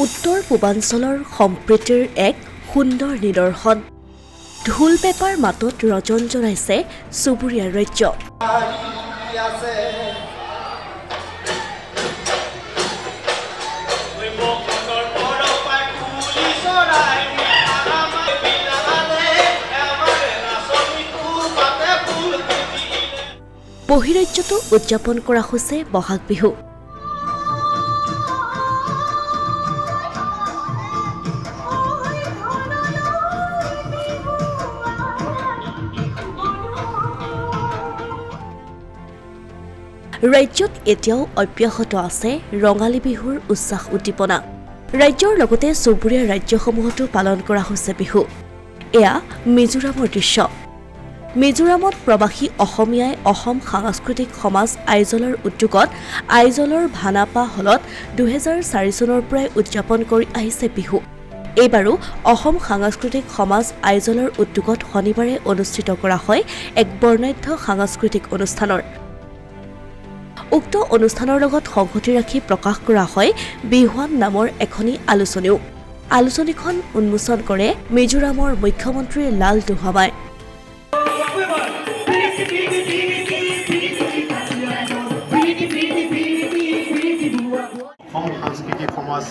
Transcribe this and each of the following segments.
উত্তৰ পূৰ্বাঞ্চলৰ সম্প্ৰীতিৰ এক সুন্দৰ নিদৰ্শন ঢোল পেপাৰ মাতত ৰজন জনাইছে চুবুৰীয়া ৰাজ্য বহিৰাজ্যতো উদযাপন কৰা হৈছে বহাগ বিহু ৰাজ্যত এতিয়াও অব্যাহত আছে ৰঙালী বিহুৰ উৎসাহ উদ্দীপনা ৰাজ্যৰ লগতে চুবুৰীয়া ৰাজ্যসমূহতো পালন কৰা হৈছে বিহু এয়া মিজোৰামৰ দৃশ্য মিজোৰামত প্ৰবাসী অসমীয়াই অসম সাংস্কৃতিক সমাজ আইজলৰ উদ্যোগত আইজলৰ ভানাপা হলত 2004 চনৰ পৰাই উদযাপন কৰি আহিছে বিহু এইবাৰো অসম সাংস্কৃতিক সমাজ আইজলৰ উদ্যোগত শনিবাৰে অনুষ্ঠিত কৰা হয় এক বৰ্ণাঢ্য সাংস্কৃতিক অনুষ্ঠানৰ উক্ত অনুষ্ঠানৰ লগত সংগতি ৰাখি প্ৰকাশ কৰা হয় বিহুৱান নামৰ এখনি আলোচনীও আলোচনীখন উন্মোচন কৰে মিজোৰামৰ মুখ্যমন্ত্ৰী লাল দুহামাই অসম সাংস্কৃতিক সমাজ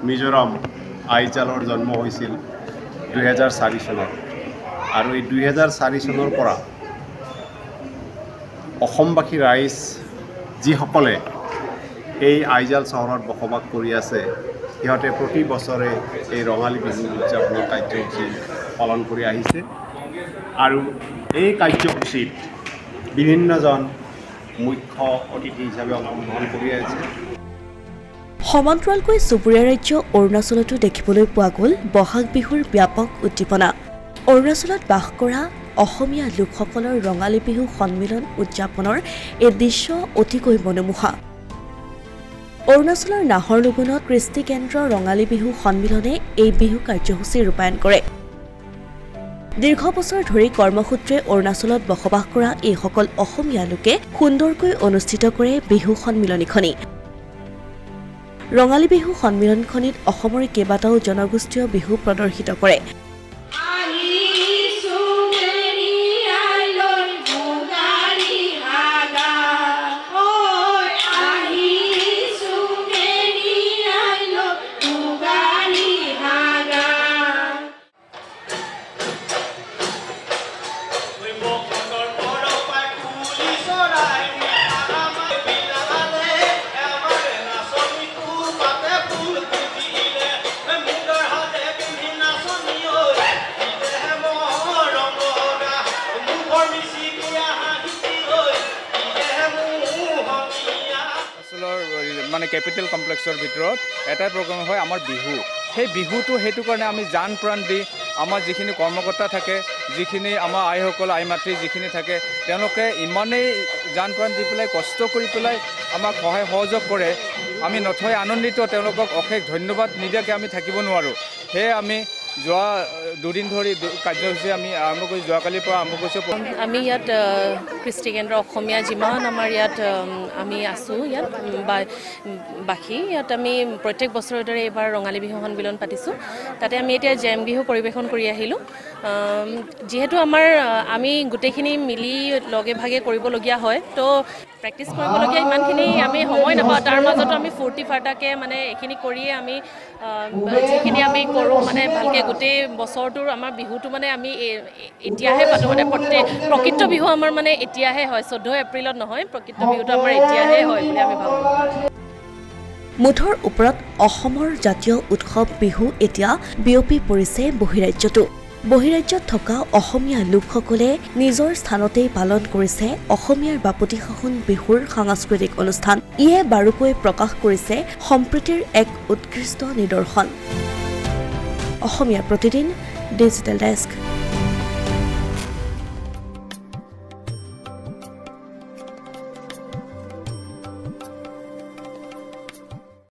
মিজোৰাম আইজালৰ জন্ম হৈছিল 2004 চনত আৰু এই 2004 চনৰ পৰা অসমবাসী ৰাইজ যিসকলে এই আইজাল চহৰত বসবাস কৰি আছে সিহঁতে প্ৰতি বছৰে এই ৰঙালী বিহু উদযাপনৰ কাৰ্যসূচী পালন কৰি আহিছে আৰু এই কাৰ্যসূচীত বিভিন্নজন মুখ্য অতিথি হিচাপে অংশগ্ৰহণ কৰি আছে সমান্তৰালকৈ চুবুৰীয়া ৰাজ্য অৰুণাচলতো দেখিবলৈ পোৱা গ'ল বহাগ বিহুৰ ব্যাপক উদ্দীপনা অৰুণাচলত বাস কৰা অসমীয়া লোকসকলৰ ৰঙালী বিহু সন্মিলন উদযাপনৰ এই দৃশ্য অতিকৈ মনোমোহা অৰুণাচলৰ নাহৰলগুণত কৃষ্টি কেন্দ্ৰ ৰঙালী বিহু সন্মিলনে এই বিহু কাৰ্যসূচী ৰূপায়ণ কৰে দীৰ্ঘ বছৰ ধৰি কৰ্মসূত্ৰে অৰুণাচলত বসবাস কৰা এইসকল অসমীয়া লোকে সুন্দৰকৈ অনুষ্ঠিত কৰে বিহু সন্মিলনীখনি ৰঙালী বিহু সন্মিলনখনিত অসমৰ কেইবাটাও জনগোষ্ঠীয় বিহু প্ৰদৰ্শিত কৰে মানে কেপিটেল কমপ্লেক্সৰ ভিতৰত এটাই প্ৰগ্ৰাম হয় আমাৰ বিহু সেই বিহুটো সেইটো কাৰণে আমি জান প্ৰাণ দি আমাৰ যিখিনি কৰ্মকৰ্তা থাকে যিখিনি আমাৰ আইসকল আই মাতৃ যিখিনি থাকে তেওঁলোকে ইমানেই জান প্ৰাণ দি পেলাই কষ্ট কৰি পেলাই আমাক সহায় সহযোগ কৰে আমি নথৈ আনন্দিত তেওঁলোকক অশেষ ধন্যবাদ নিদিয়াকৈ আমি থাকিব নোৱাৰোঁ সেয়ে আমি যোৱা দুদিন ধৰি কাৰ্যসূচী আমি আৰম্ভ কৰি যোৱাকালিৰ পৰা আৰম্ভ কৰিছোঁ আমি ইয়াত কৃষ্টি কেন্দ্ৰ অসমীয়া যিমান আমাৰ ইয়াত আমি আছোঁ ইয়াত বাসী ইয়াত আমি প্ৰত্যেক বছৰৰ দৰে এইবাৰ ৰঙালী বিহু সন্মিলন পাতিছোঁ তাতে আমি এতিয়া জেম বিহু পৰিৱেশন কৰি আহিলোঁ যিহেতু আমি গোটেইখিনি মিলি লগে ভাগে কৰিবলগীয়া হয় তো প্ৰেক্টিছ কৰিবলগীয়া ইমানখিনি আমি সময় নাপাওঁ তাৰ মাজতো আমি ফূৰ্তি ফাৰ্তাকৈ মানে এইখিনি কৰিয়ে আমি যিখিনি আমি কৰোঁ মানে ভালকৈ গোটেই বছৰটোৰ আমাৰ বিহুটো মানে আমি এতিয়াহে পাতোঁ মানে প্ৰকৃত বিহু আমাৰ মানে এতিয়াহে হয় 14 এপ্ৰিলত নহয় প্ৰকৃত বিহুটো আমাৰ এতিয়াহে হয় বুলি আমি ভাবোঁ মুঠৰ ওপৰত অসমৰ জাতীয় উৎসৱ বিহু এতিয়া বিয়পি পৰিছে বহিৰাজ্যতো বহিৰাজ্যত থকা অসমীয়া লোকসকলে নিজৰ স্থানতেই পালন কৰিছে অসমীয়াৰ বাপতি সাহোন বিহুৰ সাংস্কৃতিক অনুষ্ঠান ইয়ে বাৰুকৈ প্ৰকাশ কৰিছে সম্প্ৰীতিৰ এক উৎকৃষ্ট নিদৰ্শন অসমীয়া প্ৰতিদিন ডিজিটেল ডেস্ক